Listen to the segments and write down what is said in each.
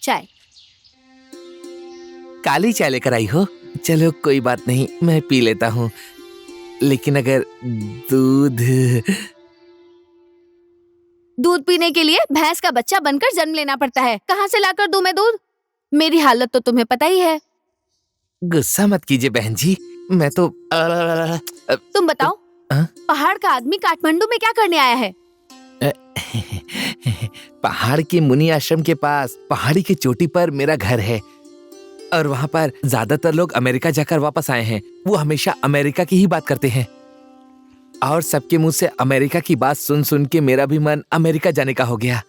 चाय। काली चाय लेकर आई हो? चलो कोई बात नहीं, मैं पी लेता हूँ। लेकिन अगर दूध पीने के लिए भैंस का बच्चा बनकर जन्म लेना पड़ता है। कहाँ से लाकर दूं मैं दूध? मेरी हालत तो तुम्हें पता ही है। गुस्सा मत कीजिए बहन जी, मैं तो तुम बताओ, पहाड़ का आदमी काठमांडू में क्या करने आया है? पहाड़ के मुनि आश्रम के पास पहाड़ी की चोटी पर मेरा घर है और वहाँ पर ज्यादातर लोग अमेरिका जाकर वापस आए हैं। वो हमेशा अमेरिका की ही बात करते हैं और सबके मुंह से अमेरिका की बात सुन सुन के मेरा भी मन अमेरिका जाने का हो गया।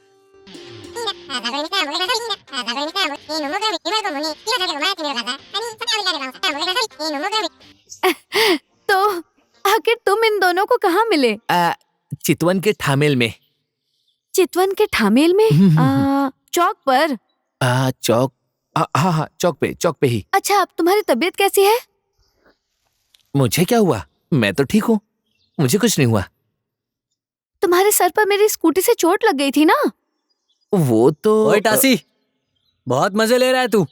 तो आखिर तुम इन दोनों को कहाँ मिले? चितवन के ठामेल में। चितवन के ठामेल में? चौक पर? चौक, हाँ, चौक पे ही। अच्छा, अब तुम्हारी तबीयत कैसी है? मुझे क्या हुआ? मैं तो ठीक हूँ, मुझे कुछ नहीं हुआ। तुम्हारे सर पर मेरी स्कूटी से चोट लग गई थी ना? वो तो ओए टासी, बहुत मजे ले रहा है तू।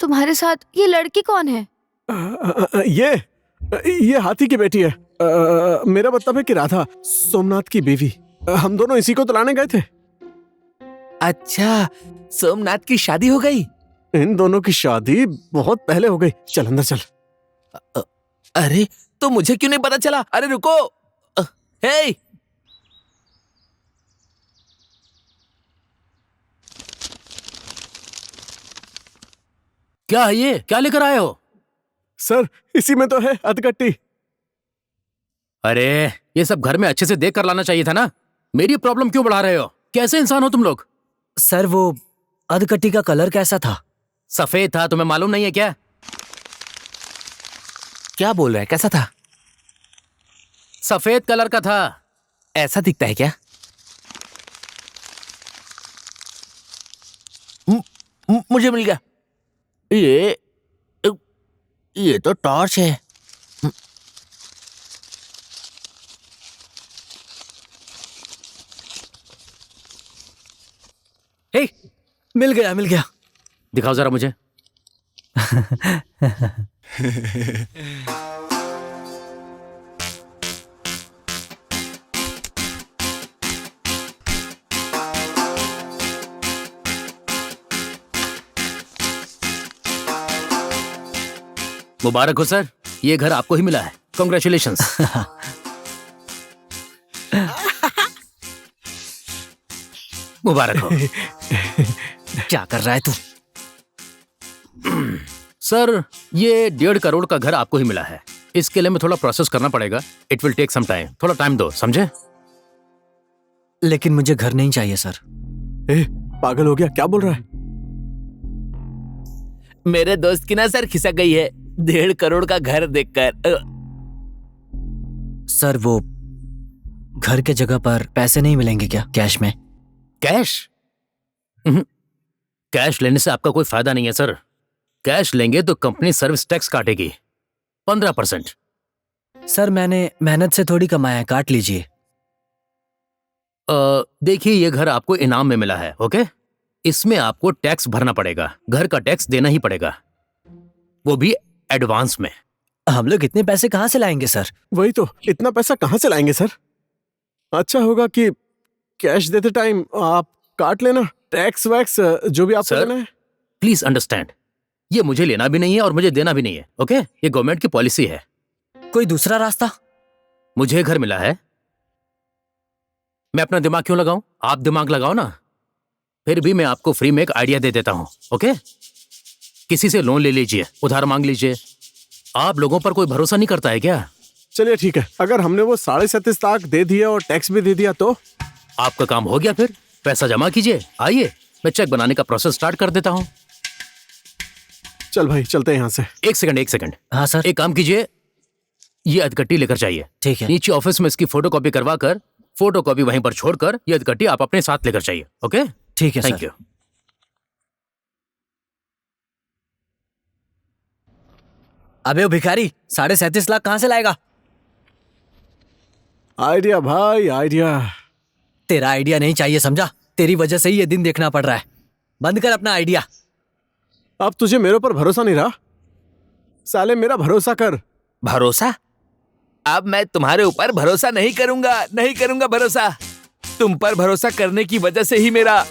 तुम्हारे साथ ये लड़की कौन है? ये हाथी की बेटी है। मेरा मतलब है कि राधा, सोमनाथ की बीवी। हम दोनों इसी को तो लाने गए थे। अच्छा, सोमनाथ की शादी हो गई? इन दोनों की शादी बहुत पहले हो गई। चल अंदर चल। अरे तो मुझे क्यों नहीं पता चला? अरे रुको, हे! क्या है ये? क्या लेकर आए हो? सर, इसी में तो है अधकट्टी। अरे ये सब घर में अच्छे से देख कर लाना चाहिए था ना। मेरी प्रॉब्लम क्यों बढ़ा रहे हो? कैसे इंसान हो तुम लोग? सर, वो अधकट्टी का कलर कैसा था? सफेद था, तुम्हें मालूम नहीं है क्या? क्या बोल रहा है? कैसा था? सफेद कलर का था। ऐसा दिखता है क्या? मुझे मिल गया। ये तो टॉर्च है। हे, मिल गया। दिखाओ जरा मुझे। मुबारक हो सर, ये घर आपको ही मिला है। कांग्रेचुलेशंस। मुबारक हो। क्या कर रहा है तू? सर, ये 1.5 करोड़ का घर आपको ही मिला है। इसके लिए मैं थोड़ा प्रोसेस करना पड़ेगा। It will take some time. थोड़ा टाइम दो, समझे? लेकिन मुझे घर नहीं चाहिए सर। पागल हो गया? क्या बोल रहा है? मेरे दोस्त की ना सर खिसक गई है 1.5 करोड़ का घर देखकर। सर, वो घर के जगह पर पैसे नहीं मिलेंगे क्या कैश में? कैश? कैश लेने से आपका कोई फायदा नहीं है सर। कैश लेंगे तो कंपनी सर्विस टैक्स काटेगी 15%। सर, मैंने मेहनत से थोड़ी कमाया है, काट लीजिए। देखिए, ये घर आपको इनाम में मिला है, ओके? इसमें आपको टैक्स भरना पड़ेगा। घर का टैक्स देना ही पड़ेगा, वो भी एडवांस में। हम लोग इतने पैसे कहाँ से लाएंगे सर? वही तो, इतना पैसा कहाँ से लाएंगे सर? अच्छा होगा कि कैश देते टाइम आप काट लेना टैक्स वैक्स जो भी आपको देना है। प्लीज अंडरस्टैंड, ये मुझे लेना भी नहीं है और मुझे देना भी नहीं है, ओके? ये गवर्नमेंट की पॉलिसी है। कोई दूसरा रास्ता? मुझे घर मिला है, मैं अपना दिमाग क्यों लगाऊं? आप दिमाग लगाओ ना। फिर भी मैं आपको फ्री में एक आइडिया दे देता हूं, ओके? किसी से लोन ले लीजिए, उधार मांग लीजिए। आप लोगों पर कोई भरोसा नहीं करता है क्या? चलिए ठीक है, अगर हमने वो 37.5 लाख दे दिए और टैक्स भी दे दिया तो आपका काम हो गया। फिर पैसा जमा कीजिए। आइए, मैं चेक बनाने का प्रोसेस स्टार्ट कर देता हूं। चल भाई, चलते हैं यहाँ से। एक सेकंड। हाँ सर। एक काम कीजिए, ये अधकट्टी लेकर जाइए। ठीक है। नीचे ऑफिस में इसकी फोटोकॉपी करवा कर, फोटोकॉपी वहीं पर छोड़कर ये अधकट्टी आप अपने साथ लेकर जाइए, ओके? ठीक है सर। Thank you. अबे ओ भिखारी, 37.5 लाख कहाँ से लाएगा? आइडिया भाई, आइडिया। तेरा आइडिया नहीं चाहिए, समझा? तेरी वजह से ही ये दिन देखना पड़ रहा है। बंद कर अपना आइडिया। अब तुझे मेरे ऊपर भरोसा नहीं रहा? साले मेरा भरोसा कर। भरोसा? अब मैं तुम्हारे ऊपर भरोसा नहीं करूंगा, नहीं करूंगा भरोसा। तुम पर भरोसा करने की वजह से ही मेरा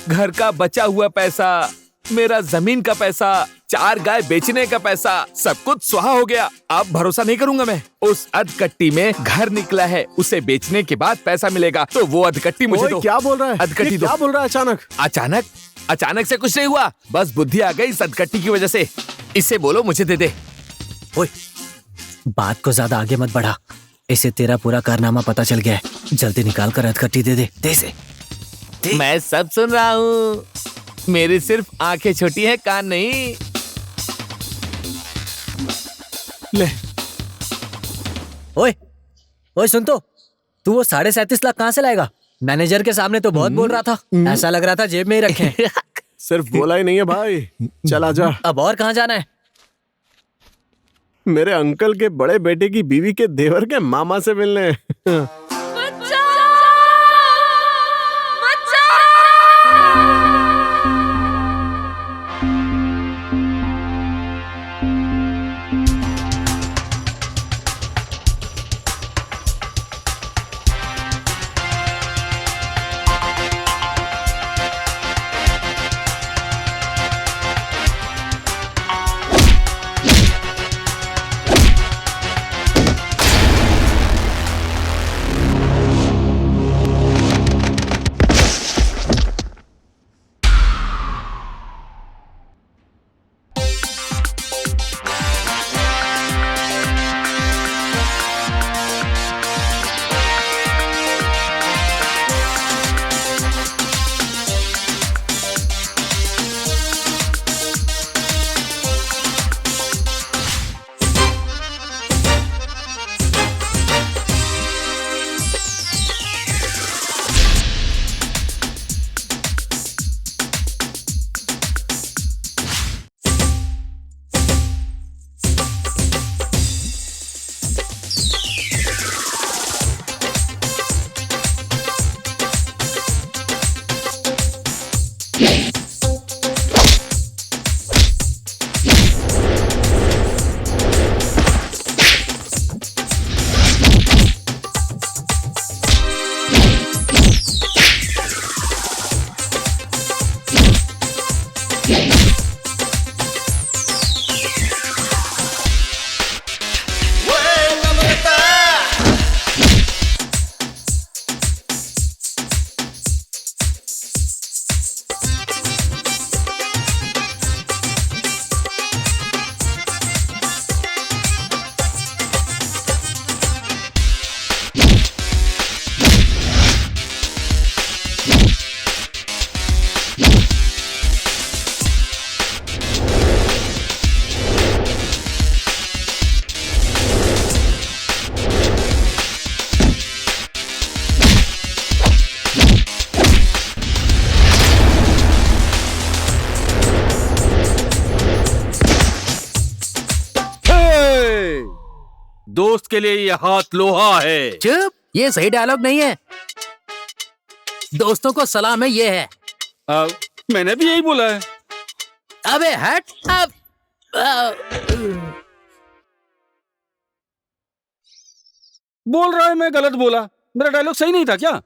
घर का बचा हुआ पैसा, मेरा जमीन का पैसा, 4 गाय बेचने का पैसा, सब कुछ स्वाहा हो गया। अब भरोसा नहीं करूंगा मैं। उस अधकट्टी में घर निकला है, उसे बेचने के बाद पैसा मिलेगा, तो वो अधकट्टी मुझे ओए, दो। क्या बोल रहा है? अधकट्टी ये दो। क्या बोल रहा है अचानक? अचानक? अचानक से कुछ नहीं हुआ, बस बुद्धि आ गई इस अधकट्टी की वजह से। इसे बोलो मुझे दे दे। ओए, बात को ज्यादा आगे मत बढ़ा। इसे तेरा पूरा कारनामा पता चल गया है। जल्दी निकाल कर हथकट्टी दे दे। दे इसे। मैं सब सुन रहा हूँ। मेरी सिर्फ आंखें छोटी हैं, कान नहीं। ले। ओए, ओए सुन तो, तू वो 37.5 लाख कहाँ से लाएगा? मैनेजर के सामने तो बहुत बोल रहा था, ऐसा लग रहा था जेब में ही रखे। सिर्फ बोला ही नहीं है भाई। चला जा। अब और कहाँ जाना है? मेरे अंकल के बड़े बेटे की बीवी के देवर के मामा से मिलने। दोस्त के लिए ये हाथ लोहा है। चुप, ये सही डायलॉग नहीं है। दोस्तों को सलाम है, ये है। मैंने भी यही बोला है। अबे हट अब। बोल रहा है मैं गलत बोला। मेरा डायलॉग सही नहीं था क्या?